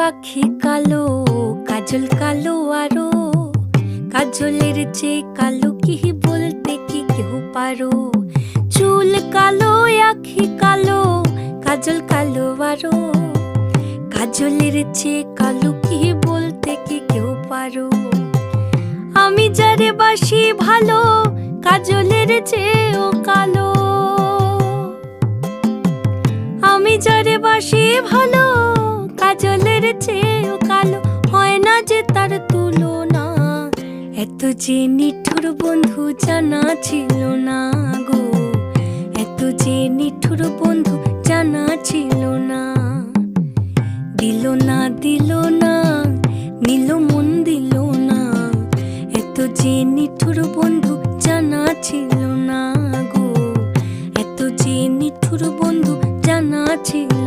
আখি কালো, কাজল কালো আরো, কাজলের চেয়ে কালো কি বলতে কি কেউ পারো। চুল কালো, আখি কালো, কাজল কালো আরো, কাজলের চেয়ে কালো কি বলতে কি কেউ পারো। আমি যারে বাসি ভালো, কাজলের চেয়েও কালো। আমি যারে বাসি ভালো, কাজলের চেয়েও কালো। হয় না যে তার তুলনা, এত যে নিঠুর বন্ধু জানা ছিল না গো, এত যে নিঠুর বন্ধু জানা ছিল না। দিল না দিল না, নিল মন দিল না, এত যে নিঠুর বন্ধু জানা ছিল না গো, এত যে নিঠুর বন্ধু জানা ছিল।